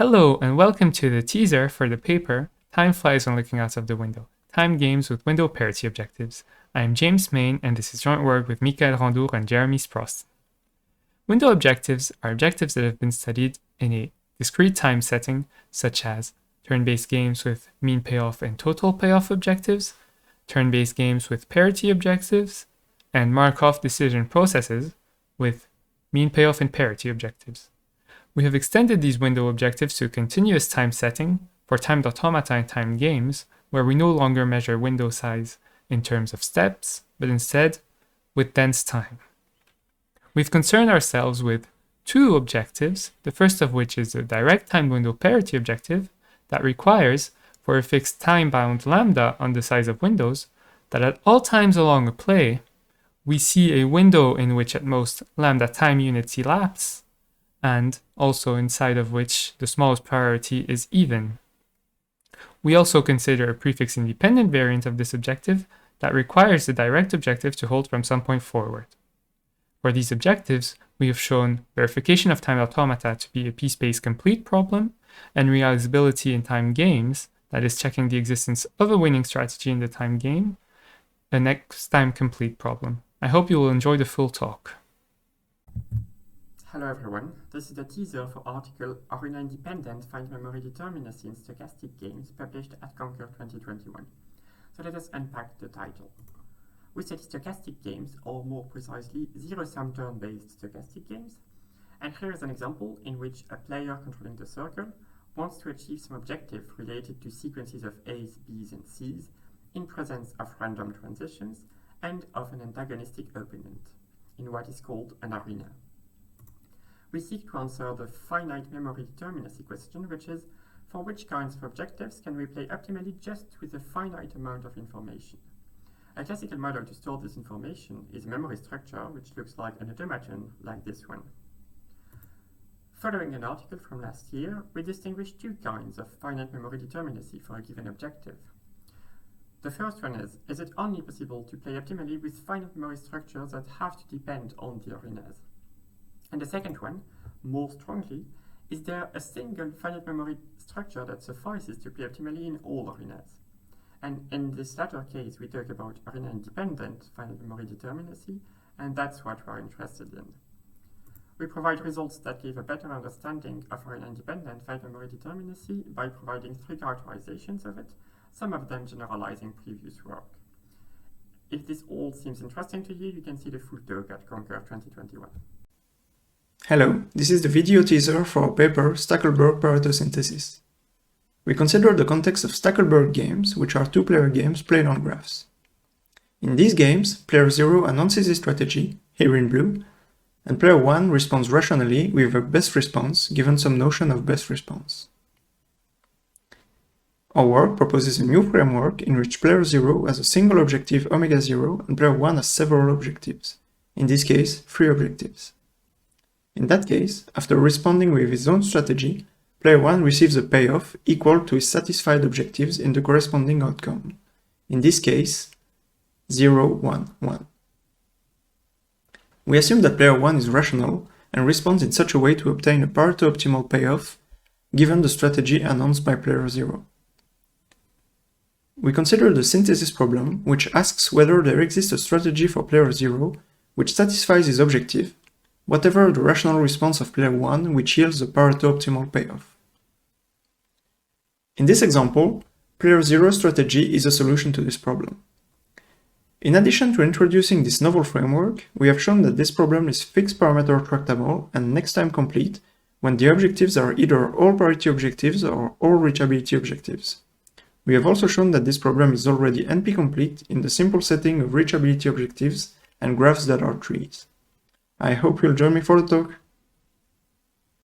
Hello and welcome to the teaser for the paper Time Flies When Looking Out of the Window, Time Games with Window Parity Objectives. I am James Main and this is joint work with Michael Randour and Jeremy Sprost. Window objectives are objectives that have been studied in a discrete time setting, such as turn-based games with mean payoff and total payoff objectives, turn-based games with parity objectives, and Markov decision processes with mean payoff and parity objectives. We have extended these window objectives to a continuous time setting for timed automata and timed games, where we no longer measure window size in terms of steps, but instead with dense time. We've concerned ourselves with two objectives, the first of which is a direct timed window parity objective that requires, for a fixed time-bound lambda on the size of windows, that at all times along a play, we see a window in which at most lambda time units elapse, and also inside of which the smallest priority is even. We also consider a prefix-independent variant of this objective that requires the direct objective to hold from some point forward. For these objectives, we have shown verification of timed automata to be a p-space complete problem, and realizability in time games, that is checking the existence of a winning strategy in the time game, a next time complete problem. I hope you will enjoy the full talk. Hello everyone, this is a teaser for article Arena-independent finite memory determinacy in stochastic games published at Concur 2021. So let us unpack the title. We study stochastic games, or more precisely, zero-sum turn-based stochastic games. And here is an example in which a player controlling the circle wants to achieve some objective related to sequences of A's, B's, and C's in presence of random transitions and of an antagonistic opponent, in what is called an arena. We seek to answer the finite memory determinacy question, which is, for which kinds of objectives can we play optimally just with a finite amount of information? A classical model to store this information is a memory structure, which looks like an automaton like this one. Following an article from last year, we distinguish two kinds of finite memory determinacy for a given objective. The first one is it only possible to play optimally with finite memory structures that have to depend on the arenas? And the second one, more strongly, is there a single finite memory structure that suffices to play optimally in all arenas? And in this latter case, we talk about arena-independent finite memory determinacy, and that's what we're interested in. We provide results that give a better understanding of arena-independent finite memory determinacy by providing three characterizations of it, some of them generalizing previous work. If this all seems interesting to you, you can see the full talk at Concur 2021. Hello, this is the video teaser for our paper Stackelberg Pareto Synthesis. We consider the context of Stackelberg games, which are two-player games played on graphs. In these games, player 0 announces his strategy, here in blue, and player 1 responds rationally with a best response given some notion of best response. Our work proposes a new framework in which player 0 has a single objective omega 0 and player 1 has several objectives, in this case 3 objectives. In that case, after responding with his own strategy, player 1 receives a payoff equal to his satisfied objectives in the corresponding outcome. In this case, 0, 1, 1. We assume that player 1 is rational and responds in such a way to obtain a Pareto-optimal payoff given the strategy announced by player 0. We consider the synthesis problem, which asks whether there exists a strategy for player 0 which satisfies his objective, whatever the rational response of player 1 which yields a Pareto-optimal payoff. In this example, player 0's strategy is a solution to this problem. In addition to introducing this novel framework, we have shown that this problem is fixed parameter tractable and next time complete when the objectives are either all parity objectives or all reachability objectives. We have also shown that this problem is already NP complete in the simple setting of reachability objectives and graphs that are trees. I hope you'll join me for the talk.